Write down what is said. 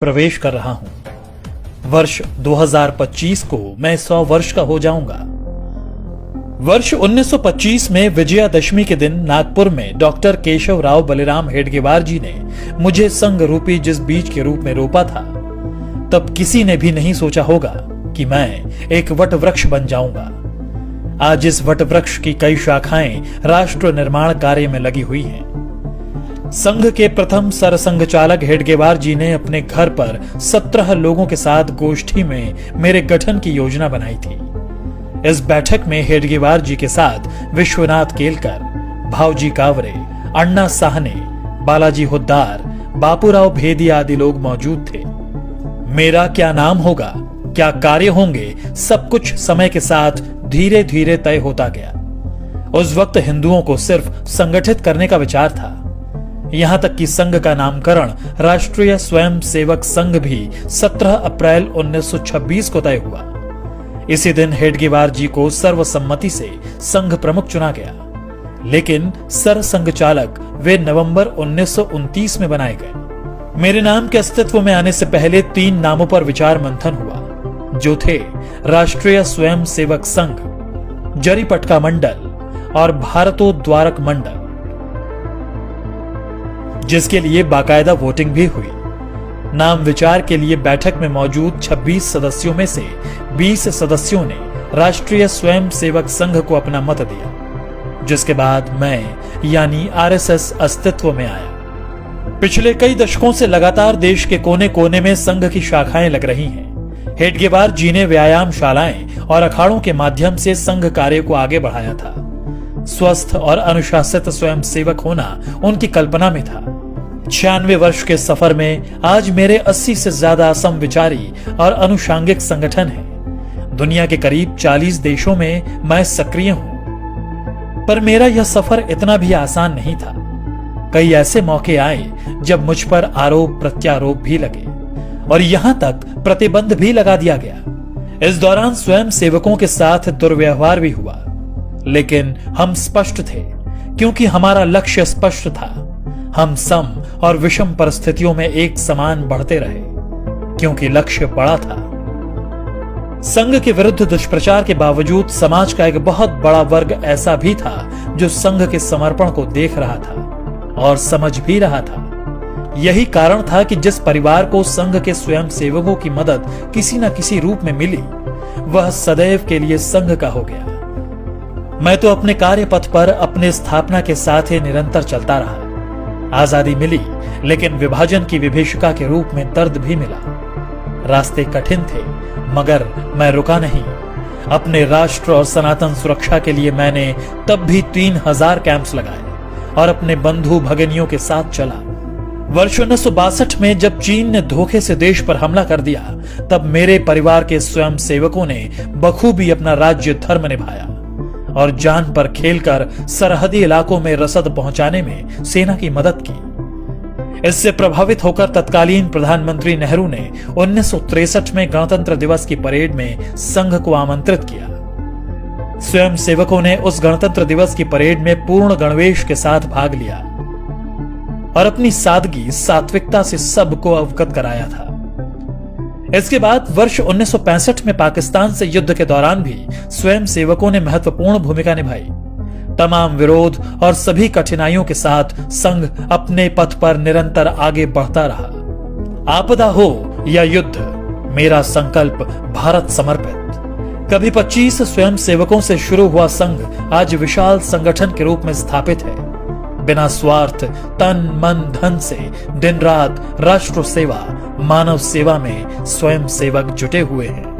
प्रवेश कर रहा हूं। वर्ष 2025 को मैं 100 वर्ष का हो जाऊंगा। वर्ष 1925 में विजयादशमी के दिन नागपुर में डॉक्टर केशव राव बलिराम हेडगेवार जी ने मुझे संघ रूपी जिस बीज के रूप में रोपा था, तब किसी ने भी नहीं सोचा होगा कि मैं एक वट वृक्ष बन जाऊंगा। आज इस वट वृक्ष की कई शाखाएं राष्ट्र निर्माण कार्य में लगी हुई हैं। संघ के प्रथम सरसंघ चालक हेडगेवार जी ने अपने घर पर 17 लोगों के साथ गोष्ठी में मेरे गठन की योजना बनाई थी। इस बैठक में हेडगेवार जी के साथ विश्वनाथ केलकर, भावजी कावरे, अण्णा साहने, बालाजी हुद्दार, बापूराव भेदी आदि लोग मौजूद थे। मेरा क्या नाम होगा, क्या कार्य होंगे, सब कुछ समय के साथ धीरे धीरे तय होता गया। उस वक्त हिंदुओं को सिर्फ संगठित करने का विचार था। यहां तक कि संघ का नामकरण राष्ट्रीय स्वयंसेवक संघ भी 17 अप्रैल 1926 को तय हुआ। इसी दिन हेडगेवार जी को सर्वसम्मति से संघ प्रमुख चुना गया, लेकिन सरसंघ चालक वे नवंबर 1929 में बनाए गए। मेरे नाम के अस्तित्व में आने से पहले 3 नामों पर विचार मंथन हुआ, जो थे राष्ट्रीय स्वयंसेवक संघ, जरीपटका मंडल और भारतोद्वारक मंडल, जिसके लिए बाकायदा वोटिंग भी हुई। नाम विचार के लिए बैठक में मौजूद 26 सदस्यों में से 20 सदस्यों ने राष्ट्रीय स्वयंसेवक संघ को अपना मत दिया, जिसके बाद मैं यानी आरएसएस अस्तित्व में आया। पिछले कई दशकों से लगातार देश के कोने कोने में संघ की शाखाएं लग रही हैं। हेडगेवार जी ने व्यायामशालाएं और अखाड़ों के माध्यम से संघ कार्य को आगे बढ़ाया था। स्वस्थ और अनुशासित स्वयंसेवक होना उनकी कल्पना में था। 96 वर्ष के सफर में आज मेरे 80 से ज्यादा समविचारी और अनुषांगिक संगठन हैं। दुनिया के करीब 40 देशों में मैं सक्रिय हूं। पर मेरा यह सफर इतना भी आसान नहीं था। कई ऐसे मौके आए जब मुझ पर आरोप प्रत्यारोप भी लगे और यहां तक प्रतिबंध भी लगा दिया गया। इस दौरान स्वयं सेवकों के साथ दुर्व्यवहार भी हुआ, लेकिन हम स्पष्ट थे क्योंकि हमारा लक्ष्य स्पष्ट था। हम सम और विषम परिस्थितियों में एक समान बढ़ते रहे क्योंकि लक्ष्य बड़ा था। संघ के विरुद्ध दुष्प्रचार के बावजूद समाज का एक बहुत बड़ा वर्ग ऐसा भी था जो संघ के समर्पण को देख रहा था और समझ भी रहा था। यही कारण था कि जिस परिवार को संघ के स्वयंसेवकों की मदद किसी न किसी रूप में मिली, वह सदैव के लिए संघ का हो गया। मैं तो अपने कार्य पथ पर अपने स्थापना के साथ ही निरंतर चलता रहा। आजादी मिली, लेकिन विभाजन की विभीषिका के रूप में दर्द भी मिला। रास्ते कठिन थे, मगर मैं रुका नहीं। अपने राष्ट्र और सनातन सुरक्षा के लिए मैंने तब भी 3000 कैंप्स लगाए और अपने बंधु भगिनियों के साथ चला। वर्ष 1962 में जब चीन ने धोखे से देश पर हमला कर दिया, तब मेरे परिवार के स्वयंसेवकों ने बखूबी अपना राज्य धर्म निभाया और जान पर खेलकर सरहदी इलाकों में रसद पहुंचाने में सेना की मदद की। इससे प्रभावित होकर तत्कालीन प्रधानमंत्री नेहरू ने 1963 में गणतंत्र दिवस की परेड में संघ को आमंत्रित किया। स्वयंसेवकों ने उस गणतंत्र दिवस की परेड में पूर्ण गणवेश के साथ भाग लिया और अपनी सादगी सात्विकता से सबको अवगत कराया था। इसके बाद वर्ष 1965 में पाकिस्तान से युद्ध के दौरान भी स्वयंसेवकों ने महत्वपूर्ण भूमिका निभाई। तमाम विरोध और सभी कठिनाइयों के साथ संघ अपने पथ पर निरंतर आगे बढ़ता रहा। आपदा हो या युद्ध, मेरा संकल्प भारत समर्पित। कभी 25 स्वयंसेवकों से शुरू हुआ संघ आज विशाल संगठन के रूप में स्थापित है। बिना स्वार्थ, तन मन धन से दिन रात राष्ट्र सेवा, मानव सेवा में स्वयं सेवक जुटे हुए हैं।